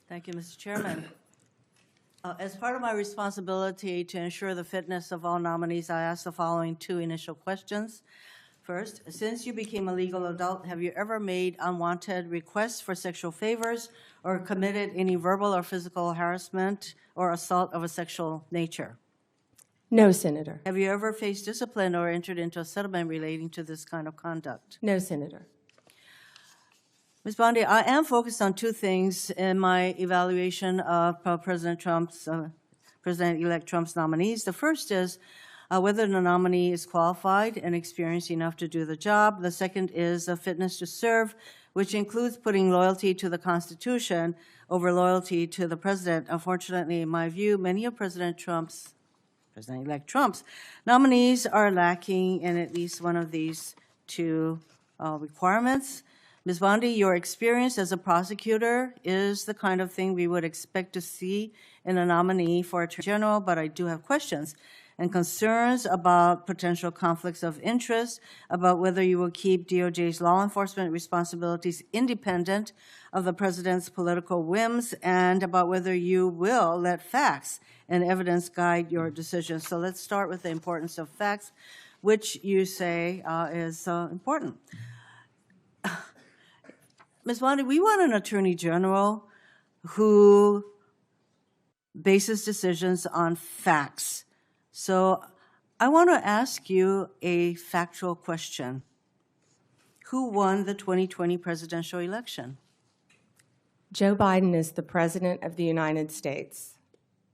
Thank you, Mr. Chairman. As part of my responsibility to ensure the fitness of all nominees, I ask the following two initial questions. First, since you became a legal adult, have you ever made unwanted requests for sexual favors or committed any verbal or physical harassment or assault of a sexual nature? No, Senator. Have you ever faced discipline or entered into a settlement relating to this kind of conduct? No, Senator. Ms. Bondi, I am focused on two things in my evaluation of President-elect Trump's nominees. The first is whether the nominee is qualified and experienced enough to do the job. The second is a fitness to serve, which includes putting loyalty to the Constitution over loyalty to the president. Unfortunately, in my view, many of President-elect Trump's nominees are lacking in at least one of these two requirements. Ms. Bondi, your experience as a prosecutor is the kind of thing we would expect to see in a nominee for Attorney General, but I do have questions and concerns about potential conflicts of interest, about whether you will keep DOJ's law enforcement responsibilities independent of the president's political whims, and about whether you will let facts and evidence guide your decisions. So let's start with the importance of facts, which you say is important. Ms. Bondi, we want an Attorney General who bases decisions on facts. So I want to ask you a factual question. Who won the 2020 presidential election? Joe Biden is the President of the United States.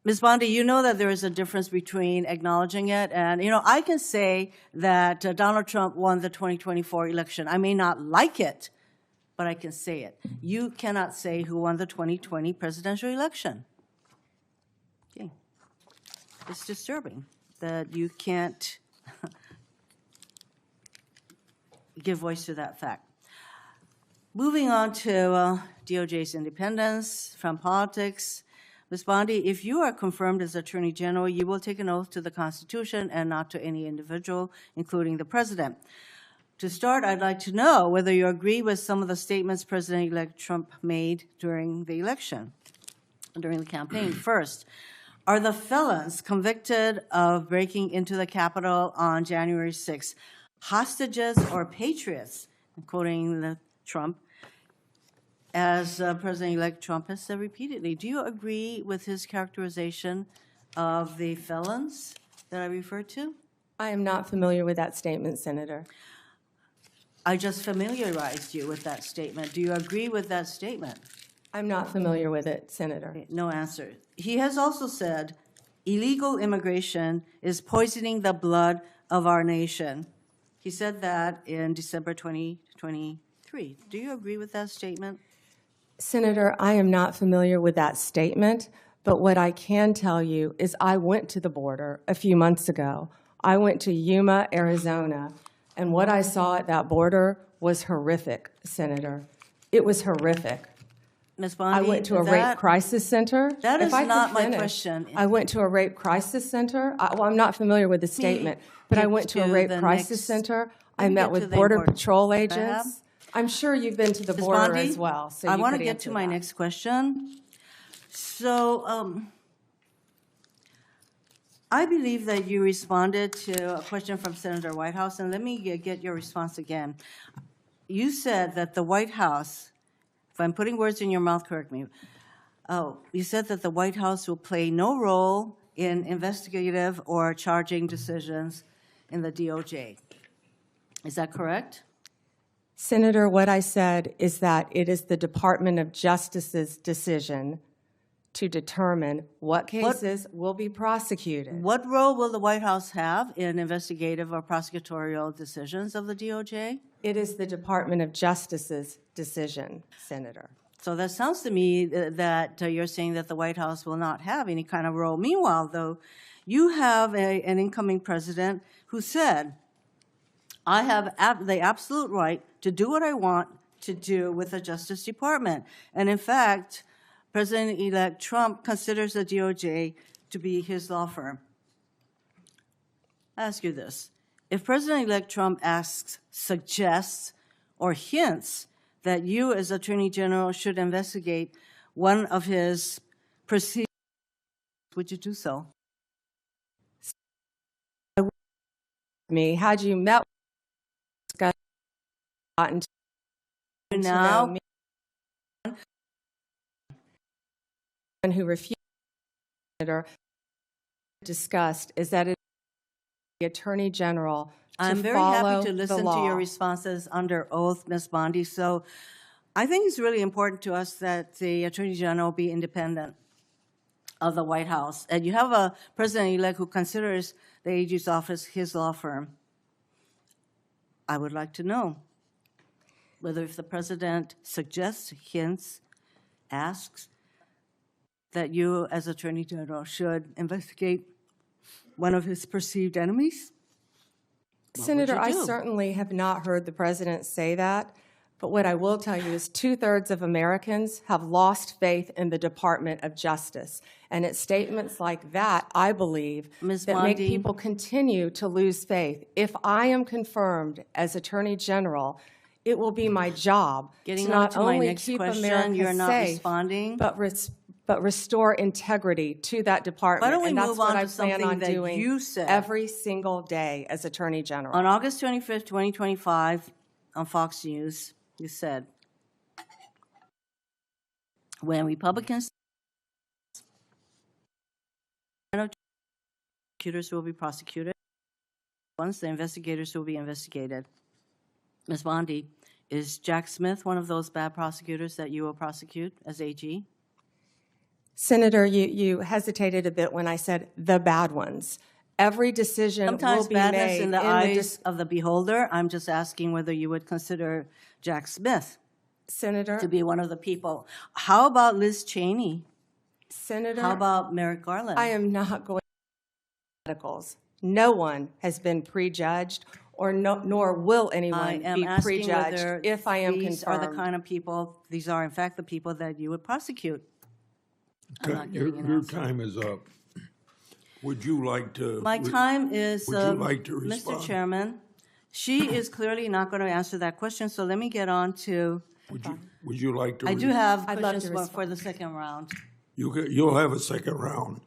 Ms. Bondi, you know that there is a difference between acknowledging it and, I can say that Donald Trump won the 2024 election. I may not like it, but I can say it. You cannot say who won the 2020 presidential election. Okay. It's disturbing that you can't give voice to that fact. Moving on to DOJ's independence from politics. Ms. Bondi, if you are confirmed as Attorney General, you will take an oath to the Constitution and not to any individual, including the President. To start, I'd like to know whether you agree with some of the statements President-elect Trump made during the election, during the campaign. First, are the felons convicted of breaking into the Capitol on January 6th hostages or patriots, quoting Trump, as President-elect Trump has said repeatedly? Do you agree with his characterization of the felons that I referred to? I am not familiar with that statement, Senator. I just familiarized you with that statement. Do you agree with that statement? I'm not familiar with it, Senator. No answer. He has also said illegal immigration is poisoning the blood of our nation. He said that in December 2023. Do you agree with that statement? Senator, I am not familiar with that statement, but what I can tell you is I went to the border a few months ago. I went to Yuma, Arizona, and what I saw at that border was horrific, Senator. It was horrific. Ms. Bondi, I went to a rape crisis center. That is If I could not my finish. question. I went to a rape crisis center. Well, I'm not familiar with the statement, but I went to a to rape the crisis next- center. Let I me met get to with the Border important- Patrol Can I have? agents. I'm sure you've been to the Ms. border Bondi, as well, so I you want to could get answer to my that. next question. So I believe that you responded to a question from Senator Whitehouse, and let me get your response again. You said that the White House, if I'm putting words in your mouth, correct me. You said that the White House will play no role in investigative or charging decisions in the DOJ. Is that correct? Senator, what I said is that it is the Department of Justice's decision to determine what cases will be prosecuted. What role will the White House have in investigative or prosecutorial decisions of the DOJ? It is the Department of Justice's decision, Senator. So that sounds to me that you're saying that the White House will not have any kind of role. Meanwhile, though, you have an incoming president who said, I have the absolute right to do what I want to do with the Justice Department. And in fact, President-elect Trump considers the DOJ to be his law firm. I ask you this. If President-elect Trump asks, suggests, or hints that you as Attorney General should investigate one of his perceived, would you do so? Me, had you met, gotten to know Now, me, and who refused, Senator, discussed is that it is the Attorney General to I'm very follow happy to the listen to law. your responses under oath, Ms. Bondi. So I think it's really important to us that the Attorney General be independent of the White House. And you have a president-elect who considers the AG's office his law firm. I would like to know whether if the president suggests, hints, asks, that you as Attorney General should investigate one of his perceived enemies? Senator, I do? certainly have not heard the president say that, but what I will tell you is 2/3 of Americans have lost faith in the Department of Justice. And it's statements like that, I believe, Ms. that make Bondi. people continue to lose faith. If I am confirmed as Attorney General, it will be my job Getting to on not to my only next keep question, America you're not safe, responding. but restore integrity to that department. Why don't we And that's move what on I to plan something on that doing you said. every single day as Attorney General. On August 25th, 2025, on Fox News, you said, when Republicans, prosecutors will be prosecuted, once the investigators will be investigated. Ms. Bondi, is Jack Smith one of those bad prosecutors that you will prosecute as AG? Senator, you hesitated a bit when I said the bad ones. Every decision will Sometimes be badness made in the dis- eyes of the beholder. I'm just asking whether you would consider Jack Smith Senator, to be one of the people. How about Liz Cheney? Senator, How about Merrick Garland? I am not going to medicals. No one has been prejudged, or nor will I anyone am be asking whether prejudged if I am these are the confirmed. kind of people, these are in fact the people that you would prosecute. I'm not Your, getting an your answer. time is up. Would you like to? My time is, Would you like to Mr. respond? Chairman, she is clearly not going to answer that question, so let me get on to, Would you like to? I do have I'd love to questions for the second round. You'll have a second round.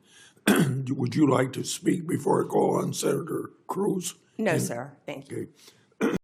Would you like to speak before I call on Senator Cruz? No, sir, thank you. Okay.